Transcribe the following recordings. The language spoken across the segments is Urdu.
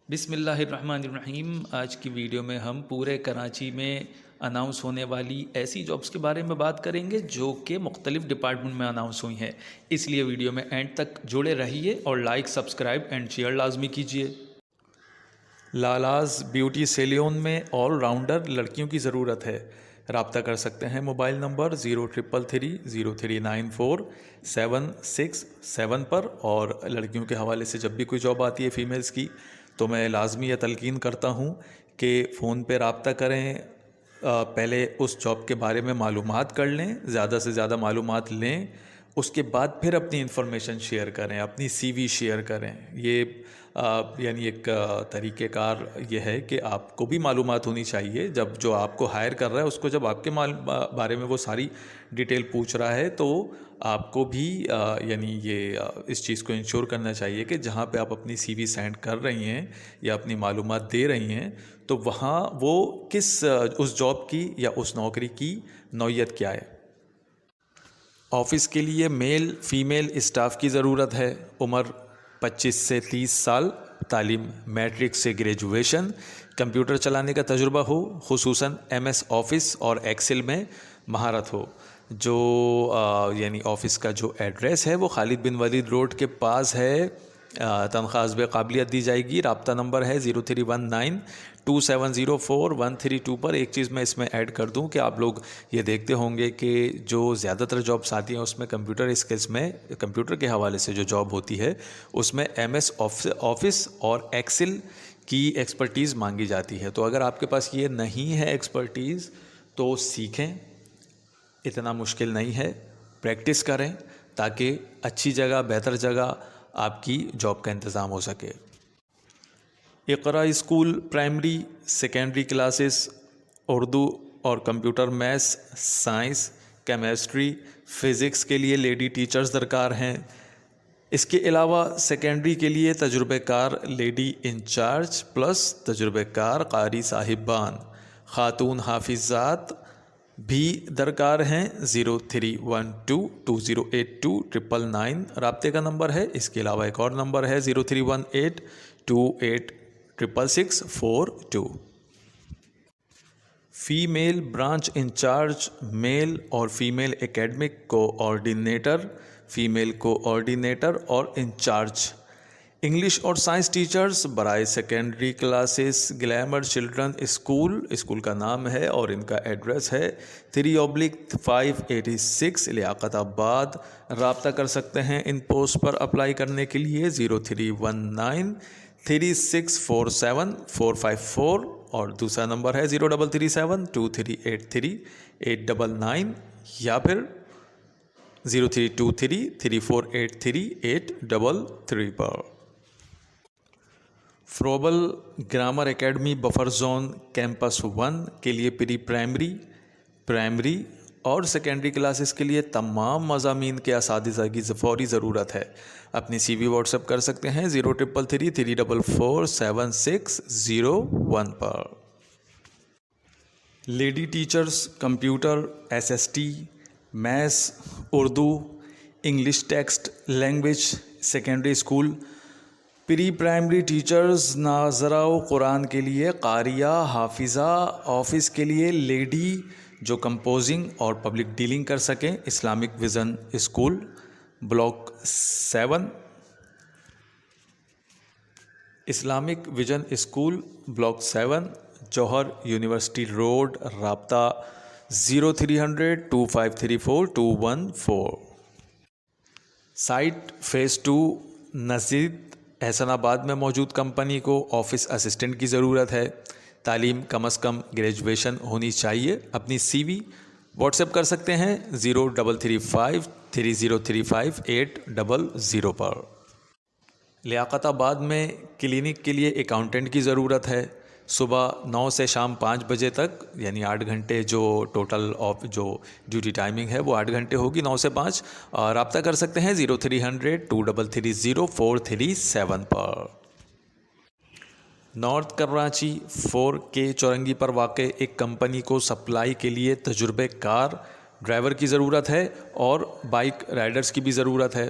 بسم اللہ الرحمن الرحیم۔ آج کی ویڈیو میں ہم پورے کراچی میں اناؤنس ہونے والی ایسی جابس کے بارے میں بات کریں گے جو کہ مختلف ڈپارٹمنٹ میں اناؤنس ہوئی ہیں، اس لیے ویڈیو میں اینڈ تک جڑے رہیے اور لائک، سبسکرائب اینڈ شیئر لازمی کیجیے۔ لالاز بیوٹی سیلون میں آل راؤنڈر لڑکیوں کی ضرورت ہے۔ رابطہ کر سکتے ہیں موبائل نمبر 0333039467 پر، اور لڑکیوں کے حوالے سے جب بھی کوئی جاب آتی ہے فیمیلز کی تو میں لازمی یہ تلقین کرتا ہوں کہ فون پہ رابطہ کریں، پہلے اس جاب کے بارے میں معلومات کر لیں، زیادہ سے زیادہ معلومات لیں، اس کے بعد پھر اپنی انفارمیشن شیئر کریں، اپنی سی وی شیئر کریں۔ یہ یعنی ایک طریقہ کار یہ ہے کہ آپ کو بھی معلومات ہونی چاہیے، جب جو آپ کو ہائر کر رہا ہے اس کو جب آپ کے بارے میں وہ ساری ڈیٹیل پوچھ رہا ہے تو آپ کو بھی یعنی یہ اس چیز کو انشور کرنا چاہیے کہ جہاں پہ آپ اپنی سی وی سینڈ کر رہی ہیں یا اپنی معلومات دے رہی ہیں تو وہاں وہ کس اس جاب کی یا اس نوکری کی نوعیت کیا ہے۔ آفس کے لیے میل فیمیل اسٹاف کی ضرورت ہے۔ عمر 25 سے 30 سال، تعلیم میٹرک سے گریجویشن، کمپیوٹر چلانے کا تجربہ ہو، خصوصاً ایم ایس آفس اور ایکسل میں مہارت ہو۔ جو یعنی آفس کا جو ایڈریس ہے وہ خالد بن ولید روڈ کے پاس ہے۔ تنخواہ حسب قابلیت دی جائے گی۔ رابطہ نمبر ہے 03192704-132 پر۔ ایک چیز میں اس میں ایڈ کر دوں کہ آپ لوگ یہ دیکھتے ہوں گے کہ جو زیادہ تر جابس آتی ہیں اس میں کمپیوٹر اسکلس میں، کمپیوٹر کے حوالے سے جو جاب ہوتی ہے اس میں ایم ایس آفس اور ایکسل کی ایکسپرٹیز مانگی جاتی ہے۔ تو اگر آپ کے پاس یہ نہیں ہے ایکسپرٹیز تو سیکھیں، اتنا مشکل نہیں ہے، پریکٹس کریں تاکہ اچھی جگہ، بہتر جگہ آپ کی جاب کا انتظام ہو سکے۔ Iqra school primary secondary classes, Urdu اور computer maths, science, chemistry, physics کے لیے لیڈی ٹیچرز درکار ہیں۔ اس کے علاوہ سیکنڈری کے لیے تجربہ کار لیڈی انچارج پلس تجربہ کار قاری صاحبان، خاتون حافظات بھی درکار ہیں۔ 0312208299 رابطے کا نمبر ہے۔ اس کے علاوہ ایک اور نمبر ہے 0318286662۔ فیمیل برانچ انچارج، میل اور female academic coordinator, female coordinator اور انچارج۔ انگلش اور سائنس ٹیچرز برائے secondary classes, glamour children school کا نام ہے اور ان کا ایڈریس ہے 3/586 لیاقت آباد۔ رابطہ کر سکتے ہیں ان پوسٹ پر اپلائی کرنے کے لیے 0319364744 اور دوسرا نمبر ہے 0337238399 یا پھر 0323348333 پر۔ Froebel grammar academy buffer zone campus 1 کے لیے پری پرائمری اور سیکنڈری کلاسز کے لیے تمام مضامین کے اساتذہ کی فوری ضرورت ہے۔ اپنی سی وی واٹس ایپ کر سکتے ہیں 0333344601 پر۔ Lady teachers computer, SST، maths, Urdu, English text language, secondary school, pre primary teachers ناظرہ و قرآن کے لیے قاریہ حافظہ، آفس کے لیے لیڈی جو کمپوزنگ اور پبلک ڈیلنگ کر سکیں۔ Islamic vision school block 7، Islamic vision school block 7 جوہر یونیورسٹی روڈ۔ رابطہ 03002534-214۔ سائٹ فیز 2 نزید احسن آباد میں موجود کمپنی کو آفس اسسٹنٹ کی ضرورت ہے۔ تعلیم کم از کم گریجویشن ہونی چاہیے۔ اپنی سی وی واٹس ایپ کر سکتے ہیں 0335303580 پر۔ لیاقت آباد میں کلینک کے لیے اکاؤنٹنٹ کی ضرورت ہے۔ صبح 9 سے شام 5 بجے تک، یعنی 8 گھنٹے جو ٹوٹل آف جو ڈیوٹی ٹائمنگ ہے وہ 8 گھنٹے ہوگی، 9 سے 5۔ رابطہ کر سکتے ہیں 0300233047 پر۔ نارتھ کراچی 4K چورنگی پر واقع ایک کمپنی کو سپلائی کے لیے تجربہ کار ڈرائیور کی ضرورت ہے اور بائک رائڈرز کی بھی ضرورت ہے۔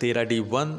13D1,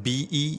BE